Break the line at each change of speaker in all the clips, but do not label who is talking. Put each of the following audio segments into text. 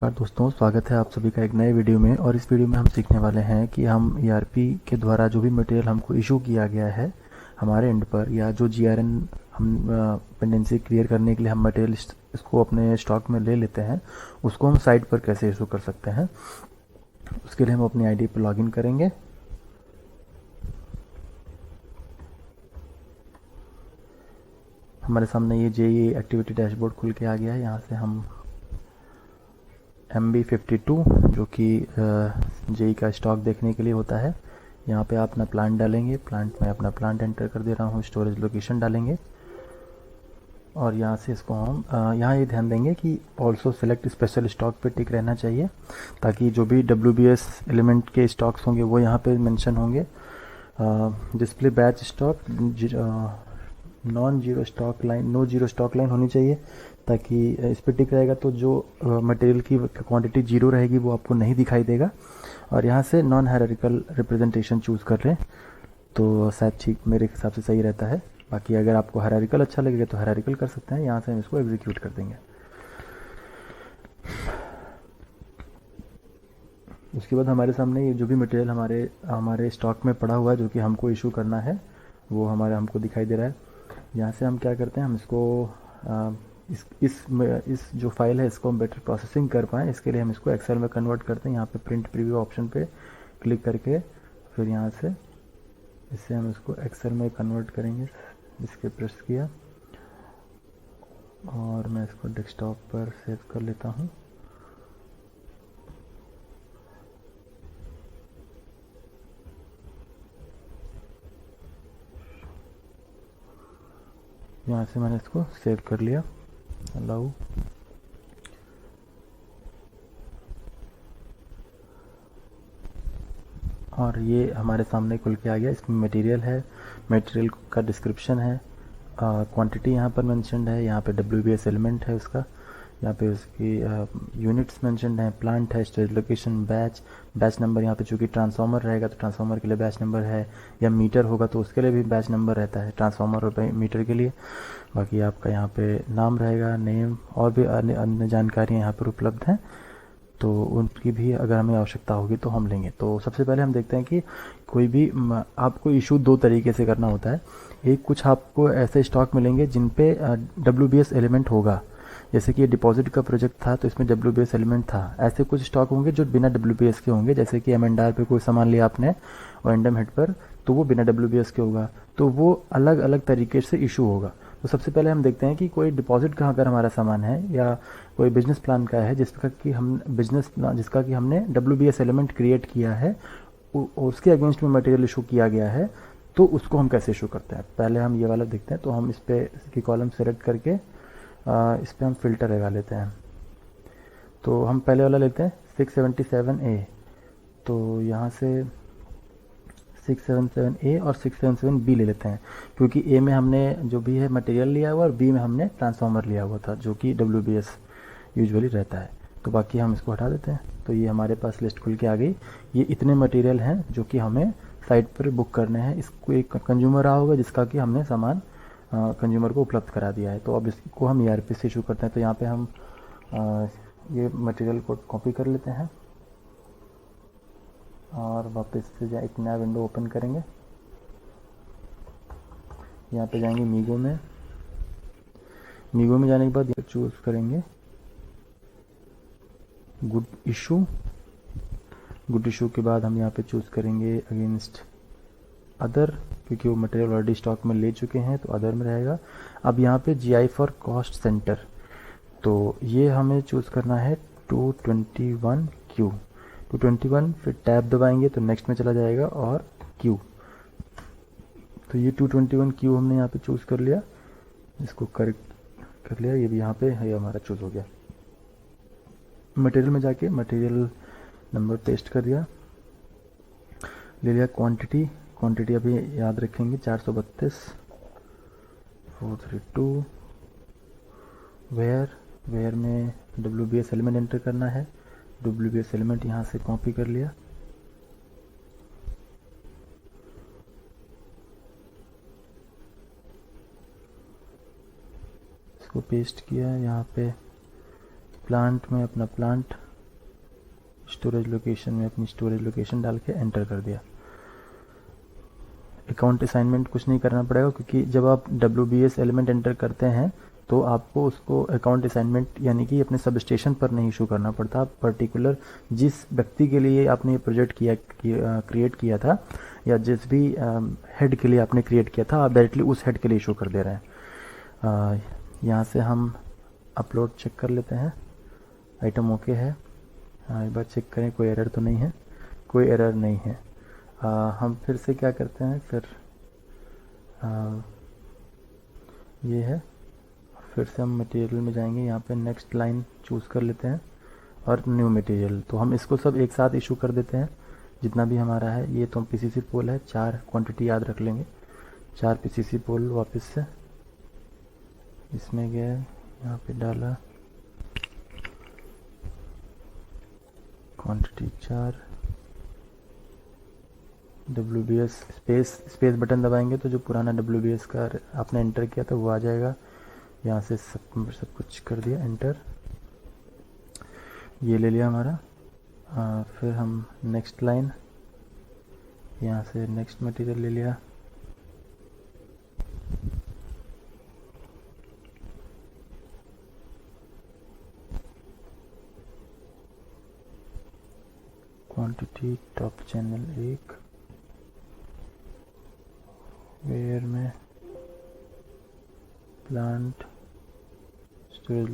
नमस्कार दोस्तों, स्वागत है आप सभी का एक नए वीडियो में। और इस वीडियो में हम सीखने वाले हैं कि हम ईआरपी के द्वारा जो भी मटेरियल हमको इशू किया गया है हमारे एंड पर, या जो जीआरएन हम पेंडेंसी क्लियर करने के लिए हम मटेरियल इसको अपने स्टॉक में ले लेते हैं, उसको हम साइट पर कैसे इशू कर सकते हैं। उसके लिए हम अपनी आईडी पर लॉगिन करेंगे। हमारे सामने ये जेई एक्टिविटी डैशबोर्ड खुल के आ गया है। यहाँ से हम MB52 जो कि जेई का स्टॉक देखने के लिए होता है, यहाँ पे आप अपना प्लांट डालेंगे। प्लांट में अपना प्लांट एंटर कर दे रहा हूँ, स्टोरेज लोकेशन डालेंगे और यहाँ से इसको हम यहाँ ये ध्यान देंगे कि ऑल्सो सेलेक्ट स्पेशल स्टॉक पे टिक रहना चाहिए, ताकि जो भी WBS एलिमेंट के स्टॉक्स होंगे वो यहाँ पे मेंशन होंगे। Display batch stock non zero stock line, no zero stock line होनी चाहिए, ताकि इस पर टिक रहेगा तो जो मटेरियल की क्वांटिटी जीरो रहेगी वो आपको नहीं दिखाई देगा। और यहाँ से नॉन हायरार्किकल रिप्रेजेंटेशन चूज़ कर लें तो शायद ठीक मेरे हिसाब से सही रहता है। बाकी अगर आपको हायरार्किकल अच्छा लगेगा तो हायरार्किकल कर सकते हैं। यहाँ से हम इसको एग्जीक्यूट कर देंगे। उसके बाद हमारे सामने ये जो भी मटेरियल हमारे स्टॉक में पड़ा हुआ है जो कि हमको इशू करना है वो हमको दिखाई दे रहा है। यहाँ से हम क्या करते हैं, हम इसको इस जो फाइल है इसको हम बेटर प्रोसेसिंग कर पाएँ, इसके लिए हम इसको एक्सेल में कन्वर्ट करते हैं। यहाँ पे प्रिंट प्रीव्यू ऑप्शन पे क्लिक करके फिर यहाँ से इससे हम इसको एक्सेल में कन्वर्ट करेंगे। इसके प्रेस किया और मैं इसको डेस्कटॉप पर सेव कर लेता हूँ। यहाँ से मैंने इसको सेव कर लिया, अलाउ। और ये हमारे सामने खुल के आ गया। इसमें मटेरियल है, मटेरियल का डिस्क्रिप्शन है, क्वांटिटी यहाँ पर मेंशन्ड है, यहाँ पे WBS एलिमेंट है उसका, यहाँ पे उसकी यूनिट्स मेंशन्ड है, प्लांट है, स्टोरेज लोकेशन, बैच नंबर। यहाँ पे चूँकि ट्रांसफार्मर रहेगा तो ट्रांसफार्मर के लिए बैच नंबर है, या मीटर होगा तो उसके लिए भी बैच नंबर रहता है, ट्रांसफार्मर और मीटर के लिए। बाकी आपका यहाँ पे नाम रहेगा, नेम, और भी अन्य जानकारियाँ यहाँ पर उपलब्ध हैं, तो उनकी भी अगर हमें आवश्यकता होगी तो हम लेंगे। तो सबसे पहले हम देखते हैं कि कोई भी आपको इशू दो तरीके से करना होता है। एक, कुछ आपको ऐसे स्टॉक मिलेंगे जिन पे WBS एलिमेंट होगा, जैसे कि ये डिपॉजिट का प्रोजेक्ट था तो इसमें WBS एलिमेंट था। ऐसे कुछ स्टॉक होंगे जो बिना WBS के होंगे, जैसे कि M&R पे कोई सामान लिया आपने और इंडम हेड पर, तो वो बिना WBS के होगा, तो वो अलग अलग तरीके से इशू होगा। तो सबसे पहले हम देखते हैं कि कोई डिपॉजिट का अगर हमारा सामान है, या कोई बिजनेस प्लान का है जिसका कि हमने WBS एलिमेंट क्रिएट किया है और उसके अगेंस्ट में मटेरियल इशू किया गया है, तो उसको हम कैसे इशू करते हैं। पहले हम ये वाला देखते हैं। तो हम इस पे इसकी कॉलम सेलेक्ट करके इस पर हम फिल्टर लगा लेते हैं। तो हम पहले वाला लेते हैं 677A। तो यहाँ से 677A और 677B ले लेते हैं, क्योंकि A में हमने जो भी है मटेरियल लिया हुआ और B में हमने ट्रांसफार्मर लिया हुआ था जो कि WBS यूजुअली रहता है। तो बाकी हम इसको हटा देते हैं। तो ये हमारे पास लिस्ट खुल के आ गई। ये इतने मटेरियल हैं जो कि हमें साइट पर बुक करने हैं। इसको एक कंज्यूमर रहा होगा जिसका कि हमने सामान कंज्यूमर को उपलब्ध करा दिया है। तो अब इसको हम ERP से इशू करते हैं। तो यहाँ पे हम ये मटेरियल को कॉपी कर लेते हैं और वापस से एक नया विंडो ओपन करेंगे। यहाँ पे जाएंगे मीगो में जाने के बाद चूज़ करेंगे गुड इशू के बाद हम यहाँ पे चूज़ करेंगे अगेंस्ट अदर, क्योंकि वो मटेरियल ऑलरेडी स्टॉक में ले चुके हैं तो अदर में रहेगा। अब यहाँ पे GI फॉर कॉस्ट सेंटर, तो ये हमें चूज़ करना है 221Q। 221, फिर टैब दबाएंगे तो नेक्स्ट में चला जाएगा और Q। तो ये 221Q हमने यहाँ पे चूज़ कर लिया, इसको करेक्ट कर लिया। ये भी यहाँ पे ये हमारा चूज़ हो गया। मटेरियल में जाके मटेरियल नंबर पेस्ट कर दिया, ले लिया क्वांटिटी अभी याद रखेंगे 432 432। वेयर में WBS एलिमेंट एंटर करना है। WBS एलिमेंट यहाँ से कॉपी कर लिया, इसको पेस्ट किया। यहाँ पे प्लांट में अपना प्लांट स्टोरेज लोकेशन में अपनी स्टोरेज लोकेशन डाल के एंटर कर दिया। अकाउंट असाइनमेंट कुछ नहीं करना पड़ेगा, क्योंकि जब आप WBS एलिमेंट एंटर करते हैं तो आपको उसको अकाउंट असाइनमेंट यानी कि अपने सब स्टेशन पर नहीं इशू करना पड़ता। आप पर्टिकुलर जिस व्यक्ति के लिए आपने ये प्रोजेक्ट क्रिएट किया था, या जिस भी हेड के लिए आपने क्रिएट किया था, आप डायरेक्टली उस हेड के लिए इशू कर दे रहे हैं। यहाँ से हम अपलोड चेक कर लेते हैं, आइटम ओके है। एक बार चेक करें कोई एरर तो नहीं है, कोई एरर नहीं है। हम फिर से क्या करते हैं, फिर ये है, फिर से हम मटेरियल में जाएंगे, यहाँ पे नेक्स्ट लाइन चूज़ कर लेते हैं और न्यू मटेरियल। तो हम इसको सब एक साथ इशू कर देते हैं जितना भी हमारा है। ये तो PCC पोल है, 4 क्वांटिटी याद रख लेंगे, 4 PCC पोल वापस से इसमें गए, यहाँ पे डाला क्वांटिटी 4, WBS स्पेस बटन दबाएंगे तो जो पुराना WBS का आपने एंटर किया था वो आ जाएगा। यहाँ से सब कुछ कर दिया एंटर, ये ले लिया हमारा। फिर हम नेक्स्ट लाइन, यहाँ से नेक्स्ट मटेरियल ले लिया, क्वांटिटी टॉप चैनल 1, वेयर में प्लांट स्टोरेज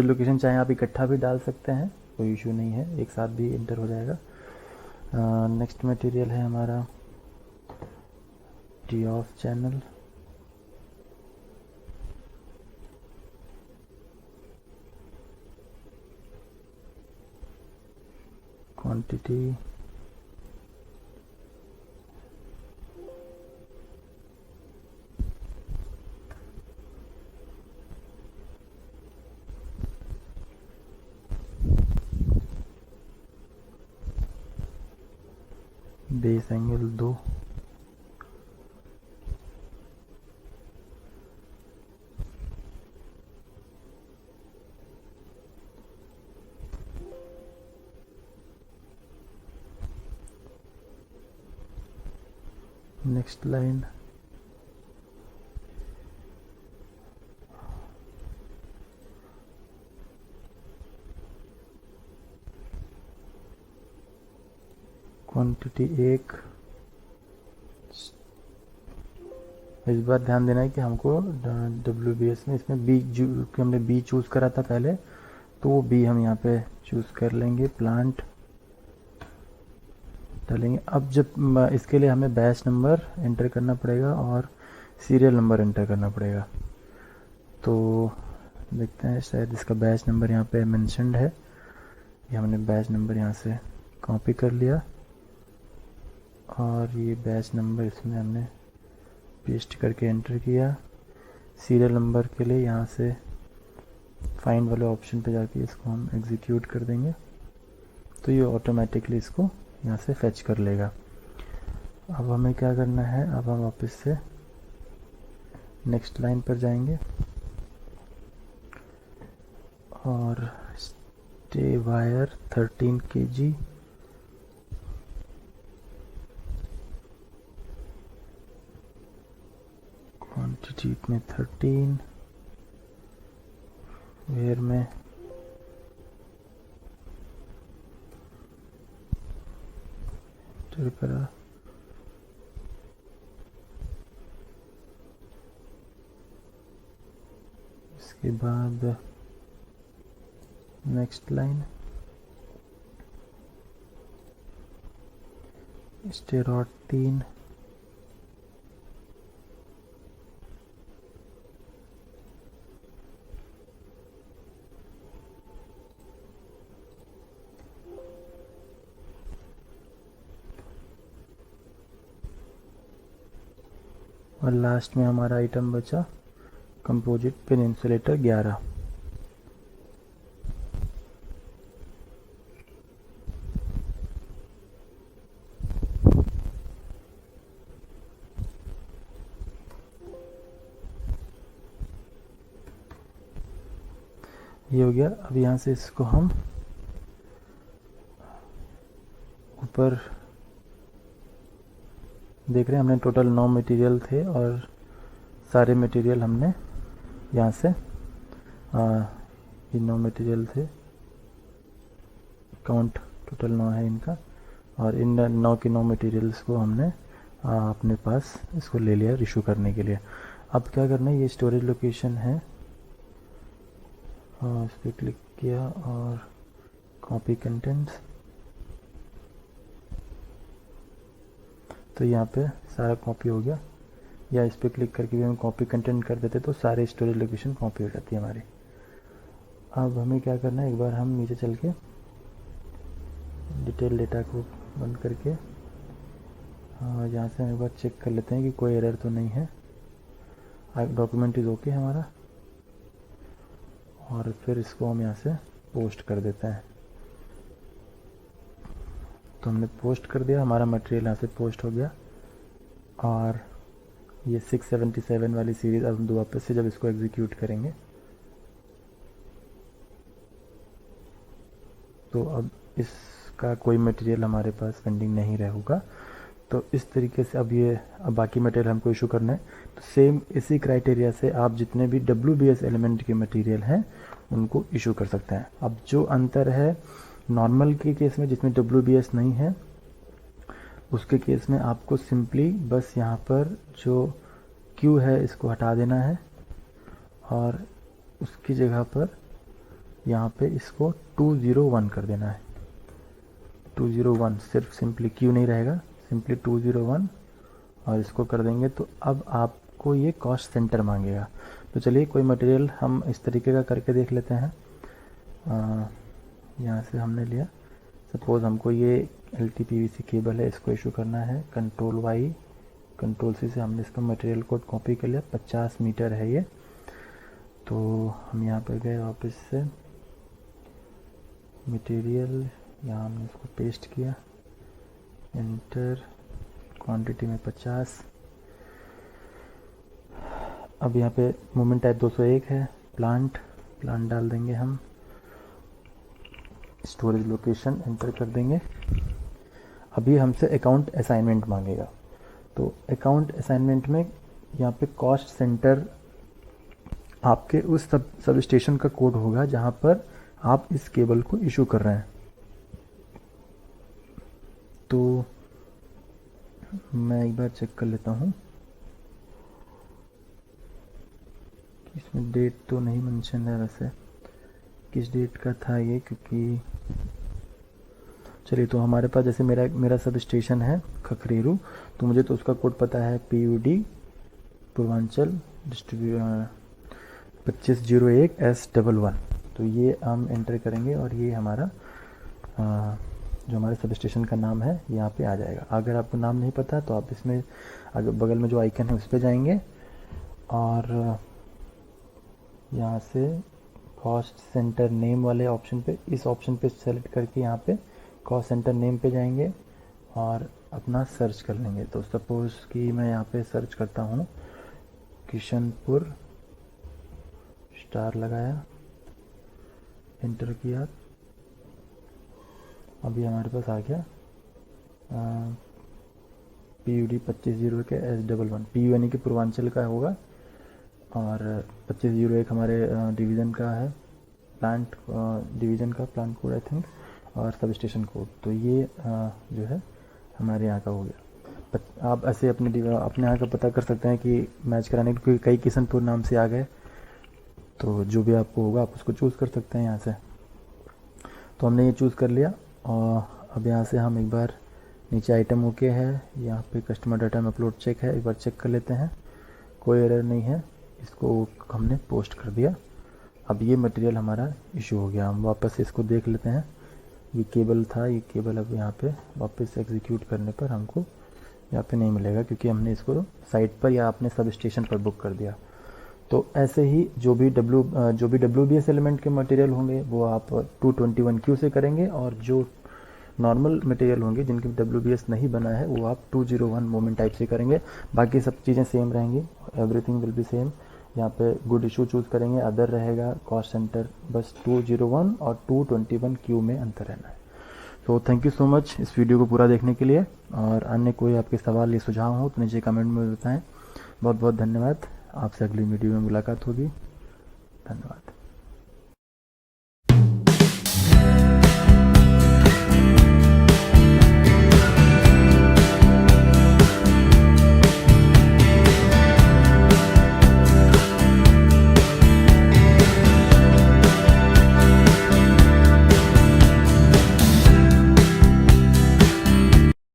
लोकेशन चाहे आप इकट्ठा भी डाल सकते हैं, कोई इशू नहीं है, एक साथ भी इंटर हो जाएगा। नेक्स्ट मटेरियल है हमारा T of channel, quantity base angle 2, next line quantity 1। इस बार ध्यान देना है कि हमको WBS में इसमें बी जो हमने बी चूज़ करा था पहले, तो वो बी हम यहाँ पे चूज़ कर लेंगे, प्लांट डालेंगे। अब जब इसके लिए हमें बैच नंबर एंटर करना पड़ेगा और सीरियल नंबर एंटर करना पड़ेगा। तो देखते हैं, शायद इसका बैच नंबर यहाँ पे मेंशन्ड है, ये हमने बैच नंबर यहाँ से कॉपी कर लिया और ये बैच नंबर इसमें हमने पेस्ट करके एंटर किया। सीरियल नंबर के लिए यहाँ से फाइंड वाले ऑप्शन पे जाके इसको हम एग्जीक्यूट कर देंगे, तो ये ऑटोमेटिकली इसको यहाँ से फेच कर लेगा। अब हमें क्या करना है, अब हम वापस से नेक्स्ट लाइन पर जाएंगे और स्टे वायर 13 kg, क्वांटिटी में 13, वेयर में करा, इसके बाद नेक्स्ट लाइन स्टेरॉड 3, और लास्ट में हमारा आइटम बचा कंपोजिट पिन इंसुलेटर 11। ये हो गया। अब यहाँ से इसको हम पर देख रहे हैं हमने टोटल 9 मटेरियल थे और सारे मटेरियल हमने यहाँ से ये 9 मटेरियल थे, काउंट टोटल 9 है इनका, और इन 9 के 9 मटेरियल्स को हमने अपने पास इसको ले लिया इशू करने के लिए। अब क्या करना है, ये स्टोरेज लोकेशन है, इस पर क्लिक किया और कॉपी कंटेंट्स, तो यहाँ पे सारा कॉपी हो गया। या इस पर क्लिक करके भी हम कॉपी कंटेंट कर देते तो सारे स्टोरेज लोकेशन कॉपी हो जाती है हमारी। अब हमें क्या करना है, एक बार हम नीचे चल के डिटेल डेटा को बंद करके यहाँ से हम एक बार चेक कर लेते हैं कि कोई एरर तो नहीं है। डॉक्यूमेंट इज़ ओके हमारा, और फिर इसको हम यहाँ से पोस्ट कर देते हैं। तो हमने पोस्ट कर दिया, हमारा मटेरियल यहाँ से पोस्ट हो गया। और ये 677 वाली सीरीज़ अब हम वापस से जब इसको एग्जीक्यूट करेंगे तो अब इसका कोई मटेरियल हमारे पास पेंडिंग नहीं रहेगा। तो इस तरीके से अब बाकी मटेरियल हमको इशू करना है। तो सेम इसी क्राइटेरिया से आप जितने भी WBS एलिमेंट के मटेरियल हैं उनको इशू कर सकते हैं। अब जो अंतर है नॉर्मल के केस में जिसमें WBS नहीं है, उसके केस में आपको सिंपली बस यहाँ पर जो Q है इसको हटा देना है और उसकी जगह पर यहाँ पे इसको 201 कर देना है। 201 सिर्फ सिंपली Q नहीं रहेगा, सिंपली 201 और इसको कर देंगे तो अब आपको ये कॉस्ट सेंटर मांगेगा। तो चलिए कोई मटेरियल हम इस तरीके का करके देख लेते हैं। यहाँ से हमने लिया, सपोज़ हमको ये LT-PVC केबल है, इसको इशू करना है। Ctrl+Y Ctrl+C से हमने इसका मटेरियल कोड कॉपी कर लिया, 50 मीटर है ये। तो हम यहाँ पर गए वापस से मटेरियल, यहाँ हमने इसको पेस्ट किया, एंटर, क्वांटिटी में 50। अब यहाँ पे मोमेंट टाइप 201 है, प्लांट डाल देंगे हम, स्टोरेज लोकेशन एंटर कर देंगे। अभी हमसे अकाउंट असाइनमेंट मांगेगा, तो अकाउंट असाइनमेंट में यहाँ पे कॉस्ट सेंटर आपके उस सब स्टेशन का कोड होगा जहाँ पर आप इस केबल को इशू कर रहे हैं। तो मैं एक बार चेक कर लेता हूँ, इसमें डेट तो नहीं मेंशन है वैसे, किस डेट का था ये, क्योंकि चलिए तो हमारे पास जैसे मेरा सब स्टेशन है खखरेरू, तो मुझे तो उसका कोड पता है, PUD पूर्वांचल 2501S11। तो ये हम एंटर करेंगे और ये हमारा जो हमारे सब स्टेशन का नाम है यहाँ पे आ जाएगा। अगर आपको नाम नहीं पता तो आप इसमें अगर बगल में जो आइकन है उस पर जाएंगे और यहाँ से कॉस्ट सेंटर नेम वाले ऑप्शन पे, इस ऑप्शन पे सेलेक्ट करके यहाँ पे कॉस्ट सेंटर नेम पे जाएंगे और अपना सर्च कर लेंगे। तो सपोज़ कि मैं यहाँ पे सर्च करता हूँ किशनपुर, स्टार लगाया, एंटर किया, अभी हमारे पास आ गया PUD 2501 S11। PU यानी कि पूर्वांचल का होगा और 2501 हमारे डिवीज़न का है, प्लांट डिवीज़न का प्लांट कोड आई थिंक, और सब स्टेशन कोड। तो ये जो है हमारे यहाँ का हो गया। आप ऐसे अपने यहाँ का पता कर सकते हैं कि मैच कराने के, क्योंकि कई किशनपुर नाम से आ गए, तो जो भी आपको होगा आप उसको चूज़ कर सकते हैं यहाँ से। तो हमने ये चूज़ कर लिया और अब यहाँ से हम एक बार नीचे आइटम ओके है, यहाँ पे कस्टमर डाटा में अपलोड चेक है, एक बार चेक कर लेते हैं, कोई एरर नहीं है, इसको हमने पोस्ट कर दिया। अब ये मटेरियल हमारा इशू हो गया। हम वापस इसको देख लेते हैं, ये केबल था, ये केबल अब यहाँ पे वापस एग्जीक्यूट करने पर हमको यहाँ पे नहीं मिलेगा क्योंकि हमने इसको साइट पर या अपने सब स्टेशन पर बुक कर दिया। तो ऐसे ही जो भी WBS एलिमेंट के मटेरियल होंगे वो आप 221Q से करेंगे, और जो नॉर्मल मटेरियल होंगे जिनके WBS नहीं बना है वो आप 201 मोमेंट टाइप से करेंगे। बाकी सब चीज़ें सेम रहेंगी, एवरीथिंग विल बी सेम। यहाँ पे गुड इशू चूज़ करेंगे, अदर रहेगा, कॉस्ट सेंटर बस 201 और 221Q में अंतर रहना है। तो थैंक यू सो मच इस वीडियो को पूरा देखने के लिए, और अन्य कोई आपके सवाल या सुझाव हो तो नीचे कमेंट में बताएं। बहुत बहुत धन्यवाद। आपसे अगली वीडियो में मुलाकात होगी। धन्यवाद।